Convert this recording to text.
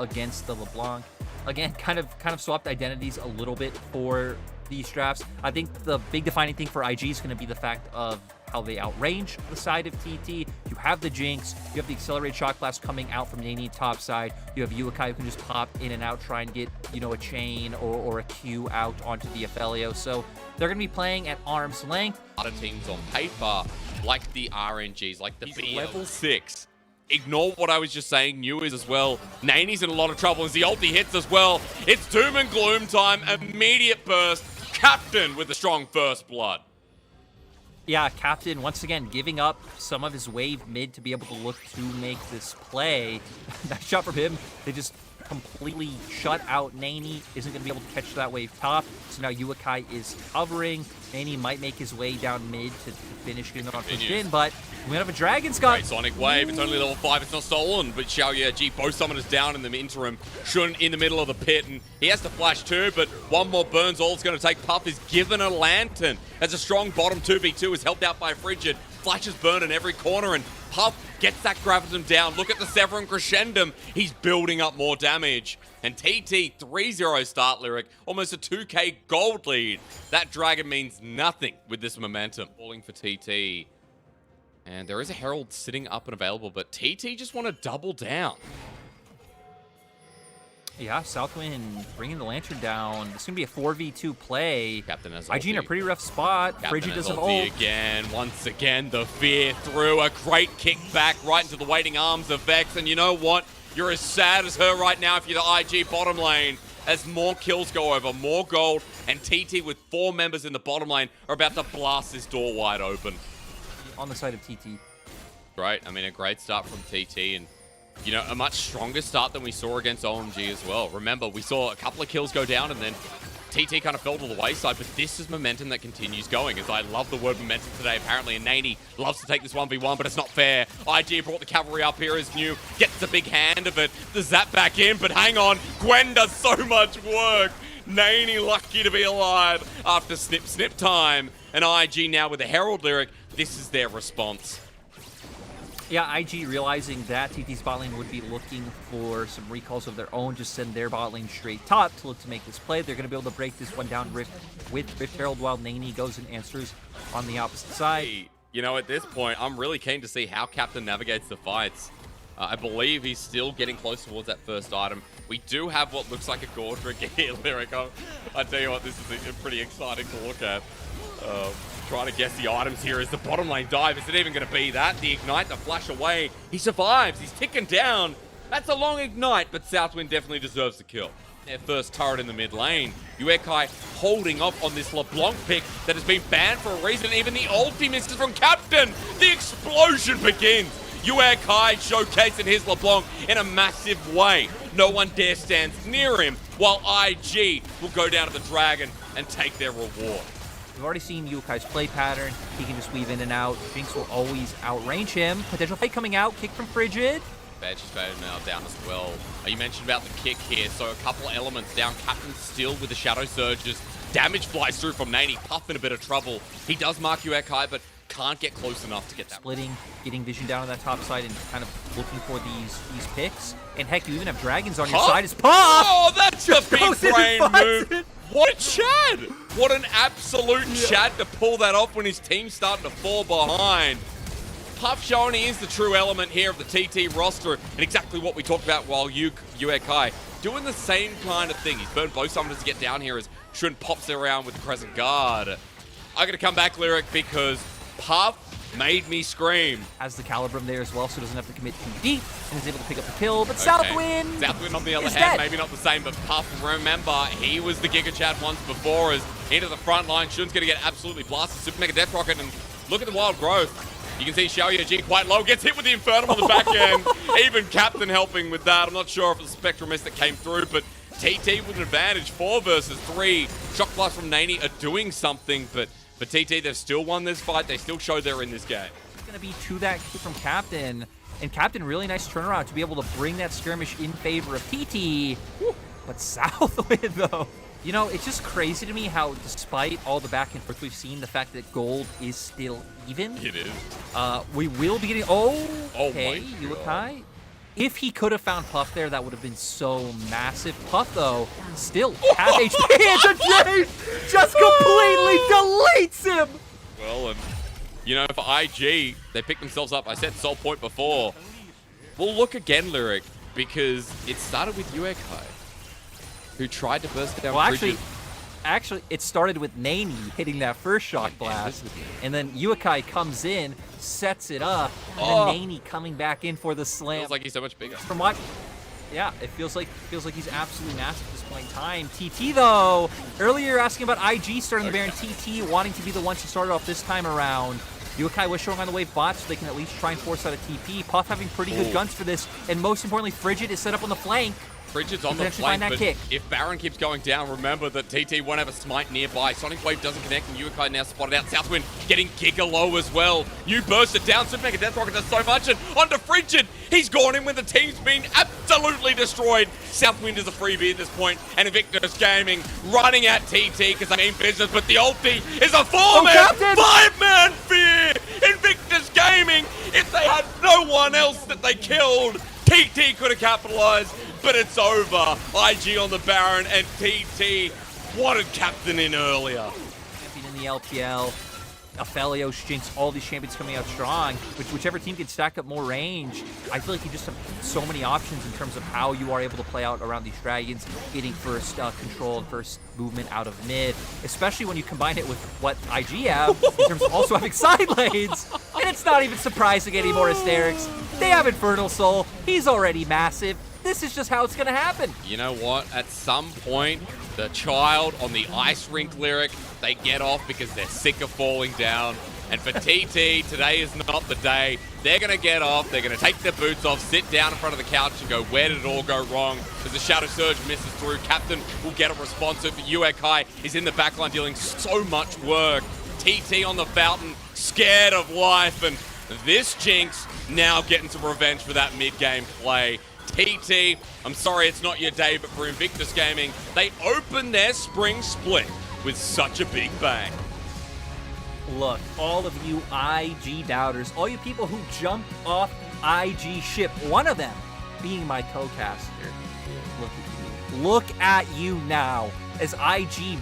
against the Leblanc. Again, kind of swapped identities a little bit for these drafts. I think the big defining thing for IG is going to be the fact of how they outrange the side of TT. You have the Jinx, you have the accelerated shot blast coming out from Nani top side. You have Uakai who can just pop in and out, try and get, you know, a chain or a Q out onto the Ophelio. So they're going to be playing at arm's length. Other teams on paper, like the RNGs, like the BL. Level 6. Ignore what I was just saying, New is as well. Nani's in a lot of trouble as the ulti hits as well. It's doom and gloom time, immediate burst. Captain with a strong first blood. Yeah, Captain, once again, giving up some of his wave mid to be able to look to make this play. Nice shot from him. They just completely shut out Nani. Isn't going to be able to catch that wave top. So now Uakai is covering. Nani might make his way down mid to finish getting on first in, but we have a Dragon Scott. Great Sonic Wave. It's only level 5. It's not stolen, but Xiaoye both summoners down in the interim. Shun in the middle of the pit, and he has to flash too, but one more burns. All it's going to take. Puff is given a lantern. As a strong bottom 2v2 is helped out by Frigid. Flashes burn in every corner, and Puff gets that Gravitum down. Look at the Severin Crescendum. He's building up more damage. And TT 3-0 start lyric, almost a 2k gold lead. That dragon means nothing with this momentum. Falling for TT. And there is a Herald sitting up and available, but TT just want to double down. Yeah, Southwind bringing the Lantern down. It's going to be a 4v2 play. Captain has IG in a pretty rough spot. Frigid doesn't ult. Again, once again, the fear through. A great kick back right into the waiting arms of Vex. And you know what? You're as sad as her right now if you're the IG bottom lane. As more kills go over, more gold. And TT with 4 members in the bottom lane are about to blast this door wide open. On the side of TT. Right. I mean, a great start from TT. And you know, a much stronger start than we saw against OMG as well. Remember, we saw a couple of kills go down and then TT kind of fell to the wayside, but this is momentum that continues going, as I love the word momentum today, apparently, and Nani loves to take this 1v1, but it's not fair. IG brought the cavalry up here as New gets the big hand of it. The zap back in, but hang on, Gwen does so much work. Nani lucky to be alive after snip snip time, and IG now with a Herald lyric, this is their response. Yeah, IG realizing that TT's bot lane would be looking for some recalls of their own, just send their bot lane straight top to look to make this play. They're going to be able to break this one down with Rift Herald while Nani goes and answers on the opposite side. You know, at this point, I'm really keen to see how Captain navigates the fights. I believe he's still getting close towards that first item. We do have what looks like a Gordrick here, Lyric. I tell you what, this is pretty exciting to look at. Trying to guess the items here. Is the bottom lane dive? Is it even going to be that? The ignite, the flash away. He survives. He's ticking down. That's a long ignite, but Southwind definitely deserves the kill. Their first turret in the mid lane. Uakai holding off on this LeBlanc pick that has been banned for a reason. Even the ulti misses from Captain. The explosion begins. Uakai showcasing his LeBlanc in a massive way. No one dare stand near him, while IG will go down to the dragon and take their reward. We've already seen Ukai's play pattern. He can just weave in and out. Jinx will always outrange him. Potential fight coming out. Kick from Frigid. Badge is now down as well. You mentioned about the kick here. So a couple elements down. Captain still with the Shadow Surges. Damage flies through from Nani. Puff in a bit of trouble. He does mark Uakai, but can't get close enough to get that. Splitting, getting vision down on that top side and kind of looking for these picks. And heck, you even have dragons on your side. It's Puff! Oh, that's a big brain move. What a Chad! What an absolute Chad to pull that off when his team's starting to fall behind. Puff showing he is the true element here of the TT roster, and exactly what we talked about while Uakai doing the same kind of thing. He's burned both summoners to get down here as Shun pops it around with the Crescent Guard. I gotta come back, Lyric, because Puff made me scream. Has the Calibrum there as well, so doesn't have to commit too deep, and is able to pick up the kill. But Southwind on the other hand, maybe not the same, but Puff, remember, he was the Giga Chad once before, as into the front line. Shun's going to get absolutely blasted. Super Mega Death Rocket, and look at the wild growth. You can see Xiaoye quite low, gets hit with the Infernal on the back end. Even Captain helping with that. I'm not sure if it was Spectral Mist that came through, but TT with an advantage. 4 versus 3. Shock Blast from Nani are doing something, but for TT, they've still won this fight. They still show they're in this game. It's going to be to that kill from Captain. And Captain, really nice turnaround to be able to bring that skirmish in favor of TT. But Southwind, though. You know, it's just crazy to me how, despite all the back and forth we've seen, the fact that gold is still even. It is. We will be getting... Oh, okay, my God. Uakai If he could have found Puff there, that would have been so massive. Puff, though, still has HP, and Jace just completely deletes him! Well, and, you know, for IG, they picked themselves up. I said Soul Point before. We'll look again, Lyric, because it started with Uekai, who tried to burst down Frigid. Actually, it started with Nani hitting that first shock blast, and then Uekai comes in, sets it up, and then Nani coming back in for the slam. Feels like he's so much bigger. From what? Yeah, it feels like he's absolutely massive at this point in time. TT though, earlier you're asking about IG starting the Baron, TT wanting to be the one to start it off this time around. Uekai was showing on the wave bot so they can at least try and force out a TP. Puff having pretty good guns for this, and most importantly, Frigid is set up on the flank. Frigid's on the flank, but if Baron keeps going down, remember that TT won't have a smite nearby. Sonic Wave doesn't connect, and Uekai now spotted out. Southwind getting Giga Low as well. You burst it down, Super Mega Death Rocket does so much, and onto Frigid. He's gone in when the team's been absolutely destroyed. Southwind is a freebie at this point, and Invictus Gaming running at TT because they mean business, but the ulti is a 4-man, 5-man fear! Invictus Gaming, if they had no one else that they killed, TT could have capitalized. But it's over. IG on the Baron, and TT wanted captain in earlier. Champion in the LPL. Aphelios, Jinx, all these champions coming out strong. Whichever team can stack up more range, I feel like you just have so many options in terms of how you are able to play out around these dragons, getting first control and first movement out of mid, especially when you combine it with what IG have in terms of also having side lanes. And it's not even surprising anymore, Asterix. They have Infernal Soul. He's already massive. This is just how it's going to happen. You know what? At some point, the child on the ice rink, Lyric, they get off because they're sick of falling down. And for TT, today is not the day. They're going to get off. They're going to take their boots off, sit down in front of the couch and go, where did it all go wrong? As the Shadow Surge misses through, Captain will get a responsive. Uekai is in the backline dealing so much work. TT on the fountain, scared of life. And this Jinx now getting some revenge for that mid-game play. TT, I'm sorry it's not your day, but for Invictus Gaming, they open their spring split with such a big bang. Look, all of you IG doubters, all you people who jumped off IG ship, one of them being my co-caster, look at you. Look at you now as IG